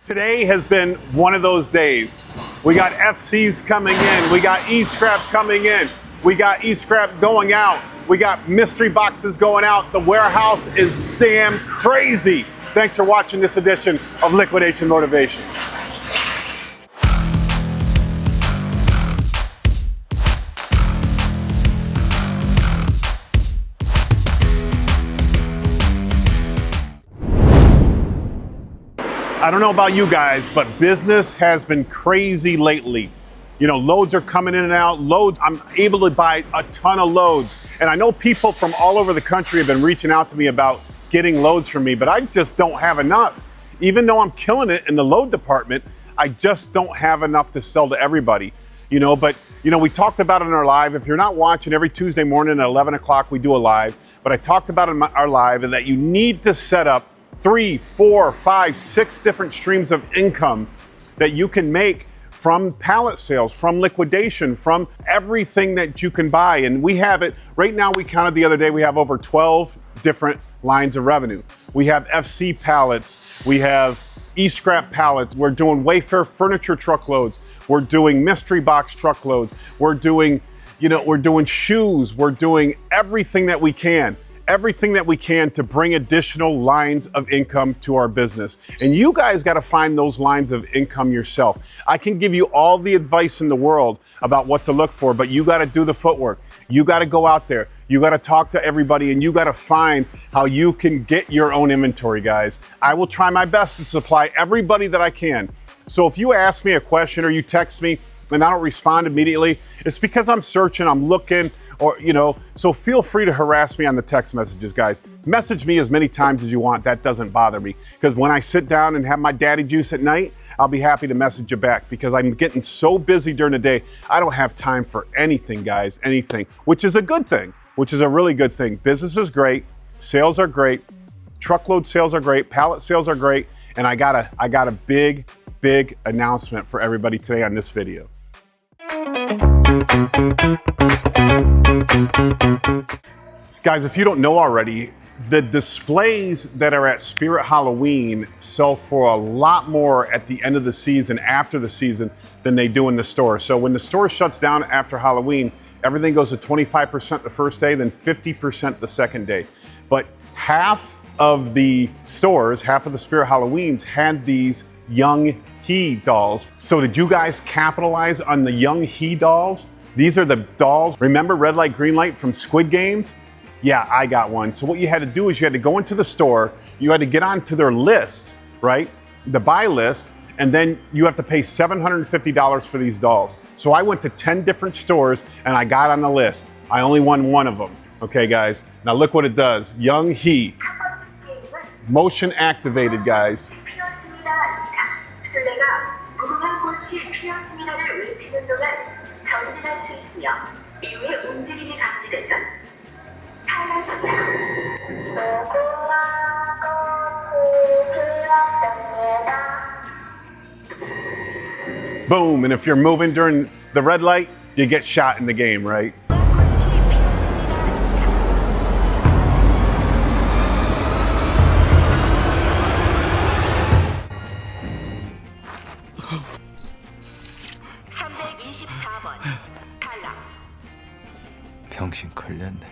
Today has been one of those days. We got FCs coming in, we got E-scrap coming in, we got E-scrap going out, we got mystery boxes going out. The warehouse is damn crazy. Thanks for watching this edition of Liquidation Motivation. I don't know about you guys, but business has been crazy lately. You know, loads are coming in and out. Loads, I'm able to buy a ton of loads. And I know people from all over the country have been reaching out to me about getting loads from me, but I just don't have enough. Even though I'm killing it in the load department, I just don't have enough to sell to everybody. You know, but you know, we talked about it in our live. If you're not watching, every Tuesday morning at 11 o'clock, we do a live. But I talked about it in our live and that you need to set up 3, 4, 5, 6 different streams of income that you can make from pallet sales, from liquidation, from everything that you can buy. And we have it right now. We counted the other day, we have over 12 different lines of revenue. We have FC pallets, we have E-scrap pallets, we're doing Wayfair furniture truckloads, we're doing mystery box truckloads, we're doing, you know, we're doing shoes, we're doing everything that we can. Everything that we can to bring additional lines of income to our business. And you guys got to find those lines of income yourself. I can give you all the advice in the world about what to look for, but you got to do the footwork. You got to go out there. You got to talk to everybody and you got to find how you can get your own inventory, guys. I will try my best to supply everybody that I can. So if you ask me a question or you text me and I don't respond immediately, it's because I'm searching, I'm looking, or, you know, so feel free to harass me on the text messages, guys. Message me as many times as you want. That doesn't bother me. Because when I sit down and have my daddy juice at night, I'll be happy to message you back because I'm getting so busy during the day. I don't have time for anything, guys, anything, which is a good thing, which is a really good thing. Business is great. Sales are great. Truckload sales are great. Pallet sales are great. And I got a big announcement for everybody today on this video. Guys, if you don't know already, the displays that are at Spirit Halloween sell for a lot more at the end of the season, after the season, than they do in the store. So when the store shuts down after Halloween, everything goes to 25% the first day, then 50% the second day. But half of the stores, half of the Spirit Halloweens had these young He dolls. So did you guys capitalize on the young He dolls? These are the dolls. Remember red light, green light from Squid Games? Yeah, I got one. So what you had to do is you had to go into the store, you had to get onto their list, right? The buy list, and then you have to pay $750 for these dolls. So I went to 10 different stores and I got on the list. I only won one of them. Okay, guys. Now look what it does. Young He. Motion activated, guys. 전진할 수 있으며 이후에 움직임이 감지되면 Boom, and if you're moving during the red light, you get shot in the game, right? 병신 걸렸네.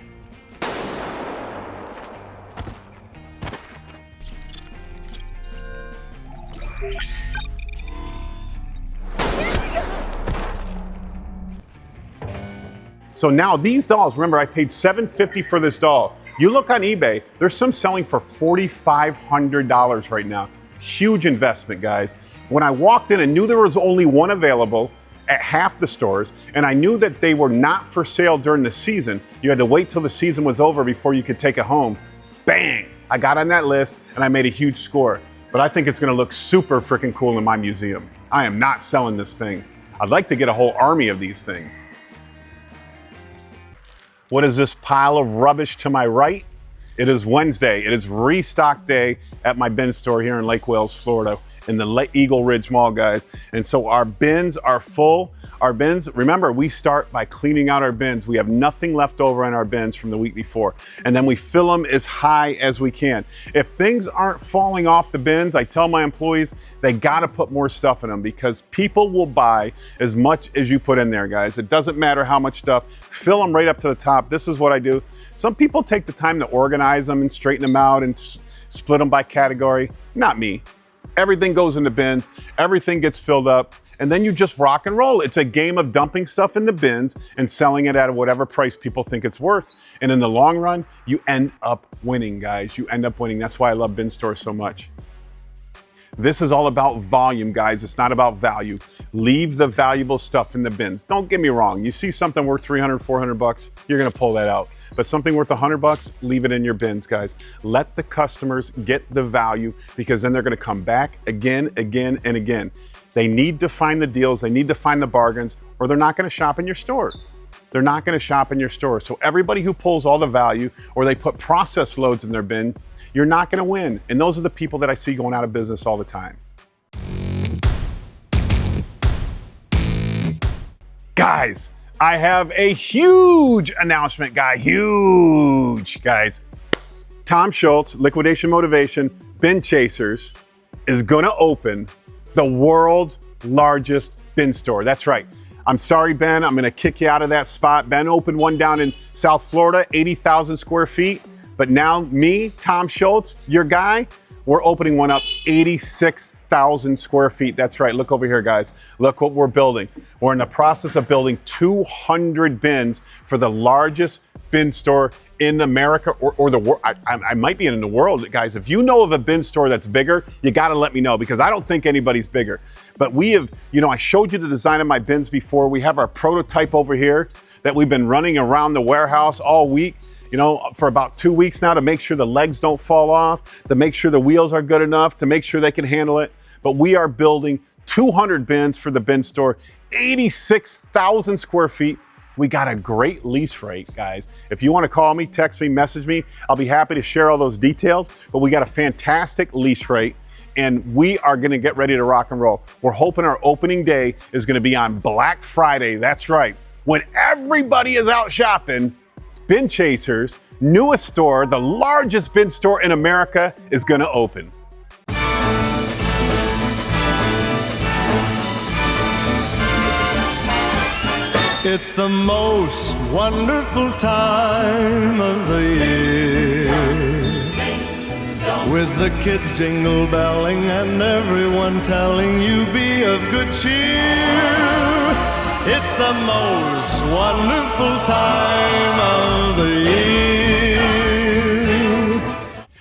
So now these dolls, remember I paid $750 for this doll. You look on eBay, there's some selling for $4,500 right now. Huge investment, guys. When I walked in and knew there was only one available at half the stores, and I knew that they were not for sale during the season. You had to wait till the season was over before you could take it home. Bang! I got on that list and I made a huge score. But I think it's gonna look super freaking cool in my museum. I am not selling this thing. I'd like to get a whole army of these things. What is this pile of rubbish to my right? It is Wednesday. It is restock day at my bin store here in Lake Wales, Florida. in the Eagle Ridge Mall, guys. And so our bins are full. Our bins, remember, we start by cleaning out our bins. We have nothing left over in our bins from the week before. And then we fill them as high as we can. If things aren't falling off the bins, I tell my employees, they gotta put more stuff in them because people will buy as much as you put in there, guys. It doesn't matter how much stuff, fill them right up to the top. This is what I do. Some people take the time to organize them and straighten them out and split them by category. Not me. Everything goes in the bins, everything gets filled up, and then you just rock and roll. It's a game of dumping stuff in the bins and selling it at whatever price people think it's worth. And in the long run, you end up winning, guys. You end up winning. That's why I love bin stores so much. This is all about volume, guys. It's not about value. Leave the valuable stuff in the bins. Don't get me wrong. You see something worth 300, 400 bucks, you're gonna pull that out. But something worth 100 bucks, leave it in your bins, guys. Let the customers get the value because then they're gonna come back again, again, and again. They need to find the deals, they need to find the bargains, or they're not gonna shop in your store. They're not gonna shop in your store. So everybody who pulls all the value or they put process loads in their bin, you're not gonna win. And those are the people that I see going out of business all the time. Guys, I have a huge announcement, huge, guys. Tom Schultz, Liquidation Motivation, Bin Chasers, is gonna open the world's largest bin store. That's right. I'm sorry, Ben, I'm gonna kick you out of that spot. Ben opened one down in South Florida, 80,000 square feet. But now me, Tom Schultz, your guy, we're opening one up 86,000 square feet. That's right, look over here, guys. Look what we're building. We're in the process of building 200 bins for the largest bin store in America or the world. I might be in the world, guys. If you know of a bin store that's bigger, you gotta let me know because I don't think anybody's bigger. But we have, I showed you the design of my bins before. We have our prototype over here that we've been running around the warehouse all week. For about 2 weeks now to make sure the legs don't fall off, to make sure the wheels are good enough, to make sure they can handle it. But we are building 200 bins for the bin store, 86,000 square feet. We got a great lease rate, guys. If you want to call me, text me, message me, I'll be happy to share all those details. But we got a fantastic lease rate and we are going to get ready to rock and roll. We're hoping our opening day is going to be on Black Friday. That's right. When everybody is out shopping, Bin Chasers' newest store, the largest bin store in America, is gonna open. It's the most wonderful time of the year, with the kids jingle belling and everyone telling you be of good cheer. It's the most wonderful time of the year.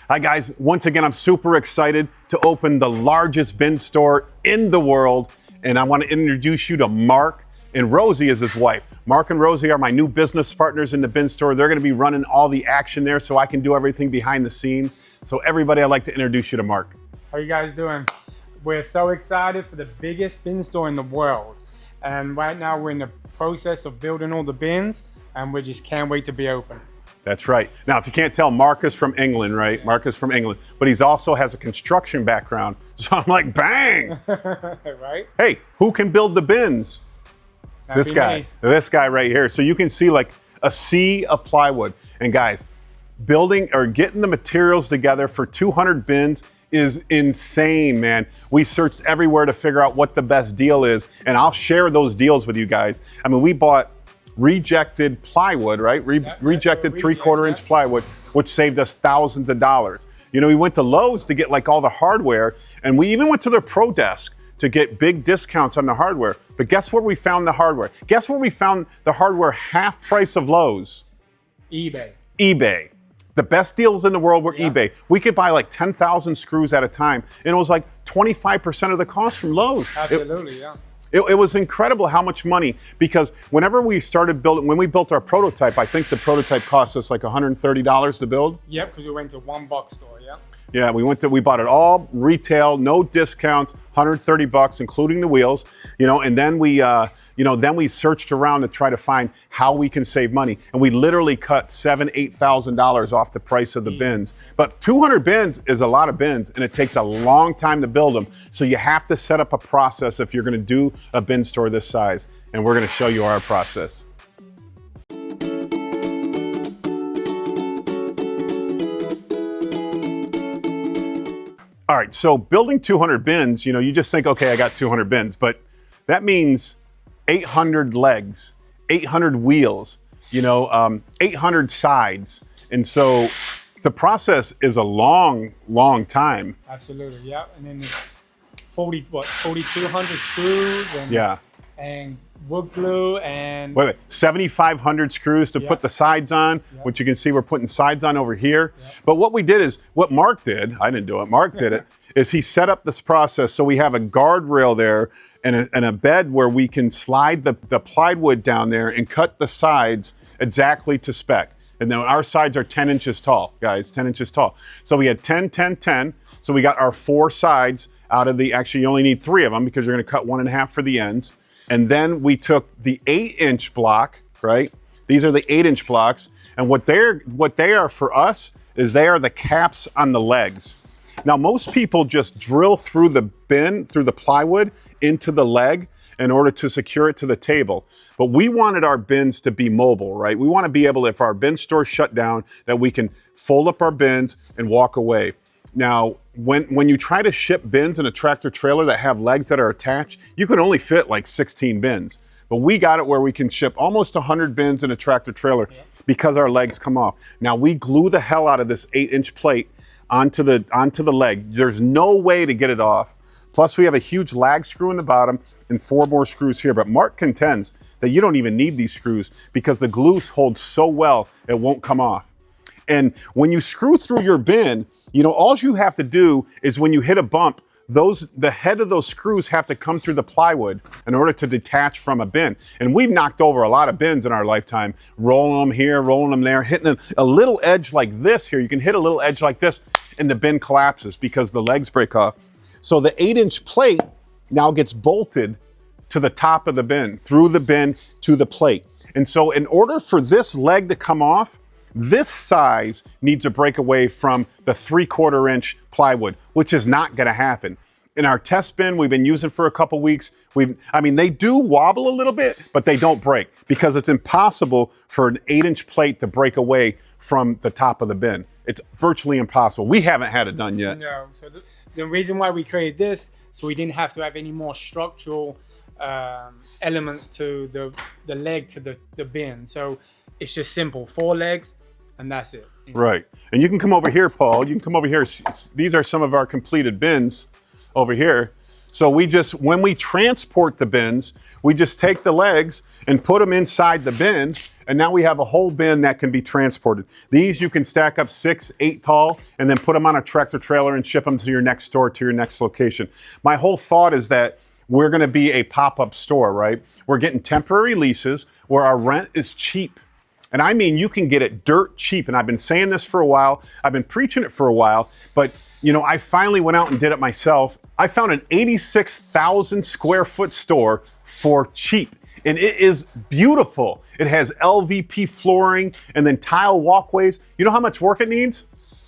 Hi guys, once again, I'm super excited to open the largest bin store in the world. And I want to introduce you to Mark and Rosie is his wife. Mark and Rosie are my new business partners in the bin store. They're gonna be running all the action there so I can do everything behind the scenes. So everybody, I'd like to introduce you to Mark. How are you guys doing? We're so excited for the biggest bin store in the world. And right now we're in the process of building all the bins and we just can't wait to be open. That's right. Now, if you can't tell, Mark is from England, right? Mark is from England, but he's also has a construction background. So I'm like, bang! Right? Hey, who can build the bins? That'd This be guy, me. this guy right here. So you can see like a sea of plywood. And guys, building or getting the materials together for 200 bins is insane, man. We searched everywhere to figure out what the best deal is, and I'll share those deals with you guys. I mean, we bought rejected plywood, right? Rejected 3/4 inch plywood, which saved us thousands of dollars. We went to Lowe's to get like all the hardware, and we even went to their pro desk to get big discounts on the hardware. But guess where we found the hardware? Guess where we found the hardware half price of Lowe's? eBay. eBay. The best deals in the world were eBay. We could buy like 10,000 screws at a time, and it was like 25% of the cost from Lowe's. Absolutely, It was incredible how much money, because whenever we started building, when we built our prototype, I think the prototype cost us like $130 to build. Yep, because we went to one box store, Yeah, we bought it all retail, no discounts, $130, including the wheels, and then we searched around to try to find how we can save money. And we literally cut $8,000 off the price of the bins. But 200 bins is a lot of bins, and it takes a long time to build them. So you have to set up a process if you're gonna do a bin store this size. And we're gonna show you our process. All right, so building 200 bins, you just think, okay, I got 200 bins, but that means 800 legs, 800 wheels, 800 sides. And so the process is a long, long time. Absolutely, yeah. And then 4,200 screws and wood glue and 7,500 screws to put the sides on, which you can see we're putting sides on over here. But what we did is, what Mark did, I didn't do it, Mark did it, is he set up this process so we have a guardrail there and a bed where we can slide the plywood down there and cut the sides exactly to spec. And then our sides are 10 inches tall, guys, 10 inches tall. So we had 10, 10, 10. So we got our 4 sides out of actually you only need 3 of them because you're gonna cut 1.5 for the ends. And then we took the 8-inch block, right? These are the 8-inch blocks. And what they are for us is they are the caps on the legs. Now, most people just drill through the bin, through the plywood into the leg in order to secure it to the table. But we wanted our bins to be mobile, right? We want to be able, if our bin store shut down, that we can fold up our bins and walk away. Now, when you try to ship bins in a tractor trailer that have legs that are attached, you can only fit like 16 bins. But we got it where we can ship almost 100 bins in a tractor trailer because our legs come off. Now, we glue the hell out of this 8-inch plate onto the leg. There's no way to get it off. Plus, we have a huge lag screw in the bottom and 4 more screws here. But Mark contends that you don't even need these screws because the glue holds so well, it won't come off. And when you screw through your bin, all you have to do is when you hit a bump, the head of those screws have to come through the plywood in order to detach from a bin. And we've knocked over a lot of bins in our lifetime, rolling them here, rolling them there, hitting them. A little edge like this here, you can hit a little edge like this and the bin collapses because the legs break off. So the 8-inch plate now gets bolted to the top of the bin, through the bin to the plate. And so in order for this leg to come off, this size needs to break away from the 3/4 inch plywood, which is not gonna happen. In our test bin we've been using for a couple weeks, they do wobble a little bit, but they don't break because it's impossible for an 8-inch plate to break away from the top of the bin. It's virtually impossible. We haven't had it done yet. No, so the reason why we created this, so we didn't have to have any more structural elements to the leg to the bin. So it's just simple, 4 legs, and that's it. Right. And you can come over here, Paul. You can come over here. These are some of our completed bins over here. So when we transport the bins, we just take the legs and put them inside the bin, and now we have a whole bin that can be transported. These you can stack up 6, 8 tall, and then put them on a tractor trailer and ship them to your next store, to your next location. My whole thought is that we're gonna be a pop-up store, right? We're getting temporary leases where our rent is cheap. And I mean, you can get it dirt cheap. And I've been saying this for a while. I've been preaching it for a while. But, I finally went out and did it myself. I found an 86,000 square foot store for cheap. And it is beautiful. It has LVP flooring and then tile walkways. You know how much work it needs?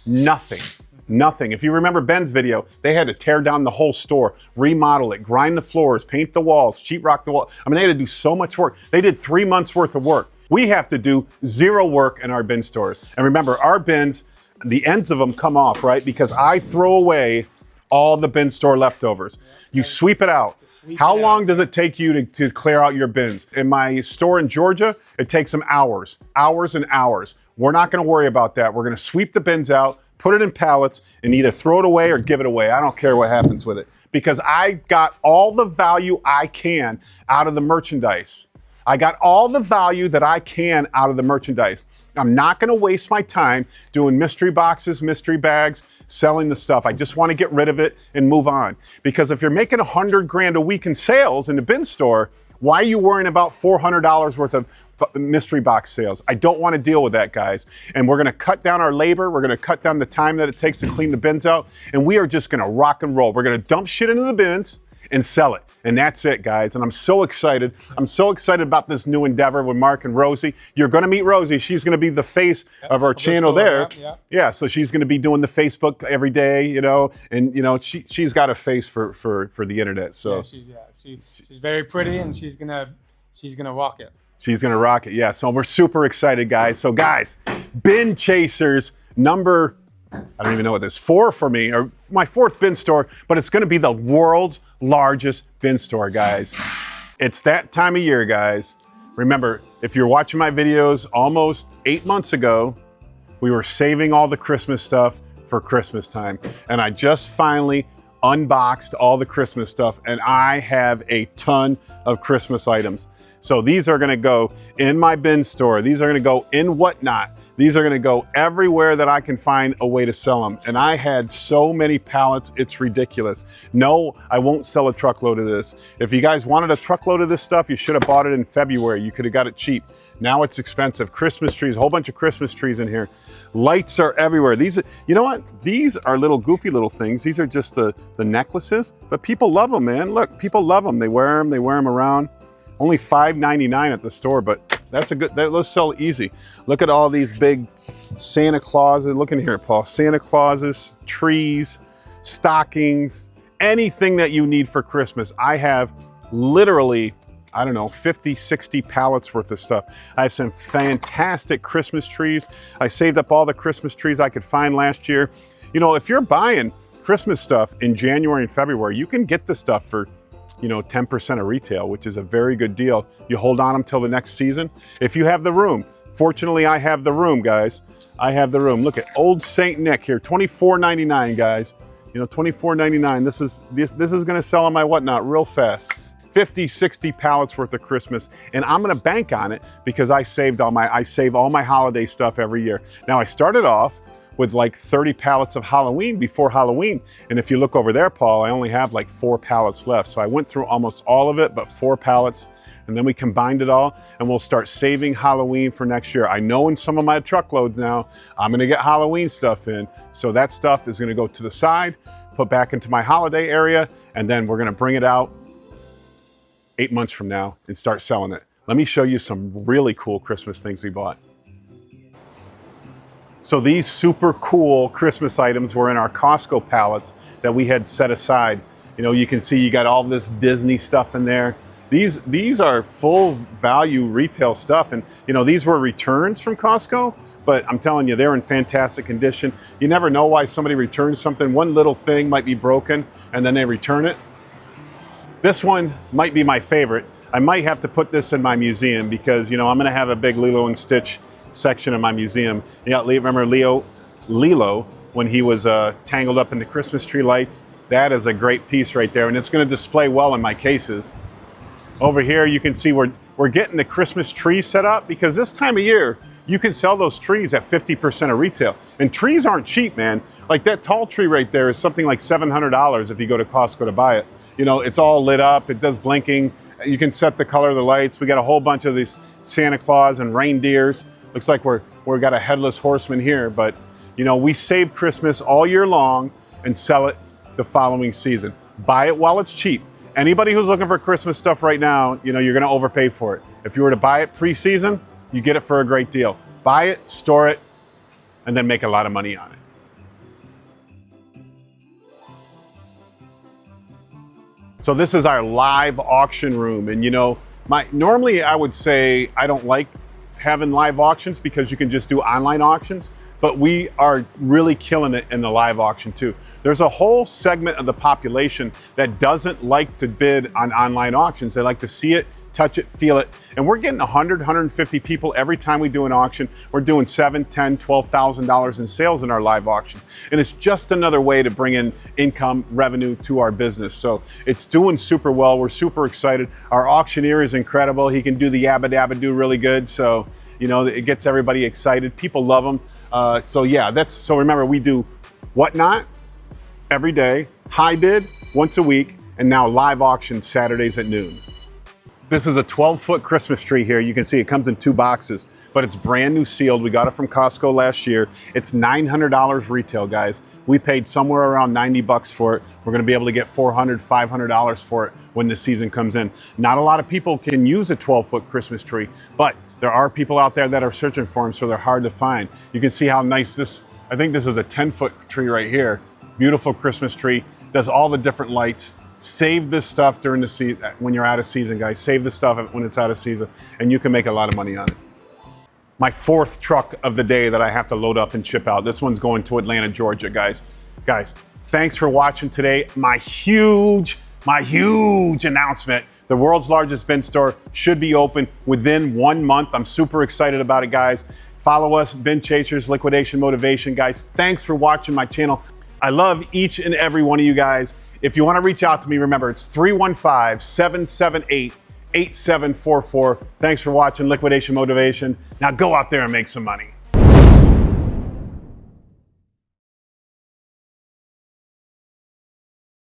Nothing. Nothing. If you remember Ben's video, they had to tear down the whole store, remodel it, grind the floors, paint the walls, sheetrock the wall. They had to do so much work. They did 3 months worth of work. We have to do 0 work in our bin stores. And remember, our bins, the ends of them come off, right? Because I throw away all the bin store leftovers. You sweep it out. How long does it take you to clear out your bins? In my store in Georgia, it takes them hours and hours. We're not gonna worry about that. We're gonna sweep the bins out, put it in pallets, and either throw it away or give it away. I don't care what happens with it because I got all the value I can out of the merchandise. I got all the value that I can out of the merchandise. I'm not gonna waste my time doing mystery boxes, mystery bags, selling the stuff. I just wanna get rid of it and move on. Because if you're making 100 grand a week in sales in the bin store, Why are you worrying about $400 worth of mystery box sales? I don't want to deal with that, guys. And we're going to cut down our labor. We're going to cut down the time that it takes to clean the bins out. And we are just going to rock and roll. We're going to dump shit into the bins and sell it. And that's it, guys. And I'm so excited. I'm so excited about this new endeavor with Mark and Rosie. You're going to meet Rosie. She's going to be the face of our channel there. Yeah, so she's going to be doing the Facebook every day, you know, and, you know, she's got a face for the internet. So she's very pretty, and she's going to rock it. She's going to rock it. Yeah, so we're super excited, guys. So, guys, Bin Chasers number, I don't even know what this is, 4 for me, or my 4th bin store, but it's going to be the world's largest bin store, guys. It's that time of year, guys. Remember, if you're watching my videos almost 8 months ago, we were saving all the Christmas stuff for Christmas time. And I just finally unboxed all the Christmas stuff, and I have a ton of Christmas items. So these are going to go in my bin store. These are going to go in Whatnot. These are going to go everywhere that I can find a way to sell them. And I had so many pallets, it's ridiculous. No, I won't sell a truckload of this. If you guys wanted a truckload of this stuff, you should have bought it in February. You could have got it cheap. Now it's expensive. Christmas trees, a whole bunch of Christmas trees in here. Lights are everywhere. These, you know what? These are little goofy little things. These are just the necklaces, but people love them, man. Look, people love them. They wear them around. Only $5.99 at the store, but that's a good, those sell easy. Look at all these big Santa Clauses. Look in here, Paul. Santa Clauses, trees, stockings, anything that you need for Christmas. I have literally, I don't know, 50, 60 pallets worth of stuff. I have some fantastic Christmas trees. I saved up all the Christmas trees I could find last year. You know, if you're buying Christmas stuff in January and February, you can get the stuff for, you know, 10% of retail, which is a very good deal. You hold on them till the next season. If you have the room, fortunately I have the room, guys. I have the room. Look at Old Saint Nick here, $24.99, guys. You know, $24.99. This is gonna sell on my Whatnot real fast. 50, 60 pallets worth of Christmas, and I'm gonna bank on it because I save all my holiday stuff every year. Now I started off with like 30 pallets of Halloween before Halloween. And if you look over there, Paul, I only have like 4 pallets left. So I went through almost all of it, but 4 pallets. And then we combined it all, and we'll start saving Halloween for next year. I know in some of my truckloads now, I'm gonna get Halloween stuff in. So that stuff is gonna go to the side, put back into my holiday area, and then we're gonna bring it out 8 months from now and start selling it. Let me show you some really cool Christmas things we bought. So these super cool Christmas items were in our Costco pallets that we had set aside. You know, you can see you got all this Disney stuff in there. These are full value retail stuff. And you know, these were returns from Costco, but I'm telling you, they're in fantastic condition. You never know why somebody returns something. One little thing might be broken and then they return it. This one might be my favorite. I might have to put this in my museum because, you know, I'm gonna have a big Lilo and Stitch section in my museum. Yeah, remember Lilo when he was tangled up in the Christmas tree lights? That is a great piece right there, and it's going to display well in my cases. Over here you can see we're getting the Christmas tree set up because this time of year you can sell those trees at 50% of retail. And trees aren't cheap, man. Like that tall tree right there is something like $700 if you go to Costco to buy it. You know, it's all lit up, it does blinking, you can set the color of the lights. We got a whole bunch of these Santa Claus and reindeers. Looks like we've got a headless horseman here, but you know, we save Christmas all year long and sell it the following season. Buy it while it's cheap. Anybody who's looking for Christmas stuff right now, you know, you're gonna overpay for it. If you were to buy it pre-season, you get it for a great deal. Buy it, store it, and then make a lot of money on it. So this is our live auction room. And you know, normally I would say I don't like having live auctions because you can just do online auctions, but we are really killing it in the live auction too. There's a whole segment of the population that doesn't like to bid on online auctions. They like to see it, touch it, feel it. And we're getting 100, 150 people every time we do an auction. We're doing $7,000, $10,000, $12,000 in sales in our live auction. And it's just another way to bring in income revenue to our business. So it's doing super well. We're super excited. Our auctioneer is incredible. He can do the yabba dabba do really good. So, you know, it gets everybody excited. People love them. So yeah, so remember, we do Whatnot every day, HiBid once a week, and now live auction Saturdays at noon. This is a 12-foot Christmas tree here. You can see it comes in 2 boxes, but it's brand new sealed. We got it from Costco last year. It's $900 retail, guys. We paid somewhere around 90 bucks for it. We're gonna be able to get $400, $500 for it when the season comes in. Not a lot of people can use a 12-foot Christmas tree, but there are people out there that are searching for them, so they're hard to find. You can see how nice this, I think this is a 10-foot tree right here. Beautiful Christmas tree, does all the different lights. Save this stuff during the season, when you're out of season, guys. Save this stuff when it's out of season, and you can make a lot of money on it. My 4th truck of the day that I have to load up and ship out. This one's going to Atlanta, Georgia, guys. Guys, thanks for watching today. My huge announcement. The world's largest bin store should be open within 1 month. I'm super excited about it, guys. Follow us, Bin Chasers, Liquidation Motivation, guys. Thanks for watching my channel. I love each and every one of you guys. If you want to reach out to me, remember, it's 315-778-8744. Thanks for watching Liquidation Motivation. Now go out there and make some money.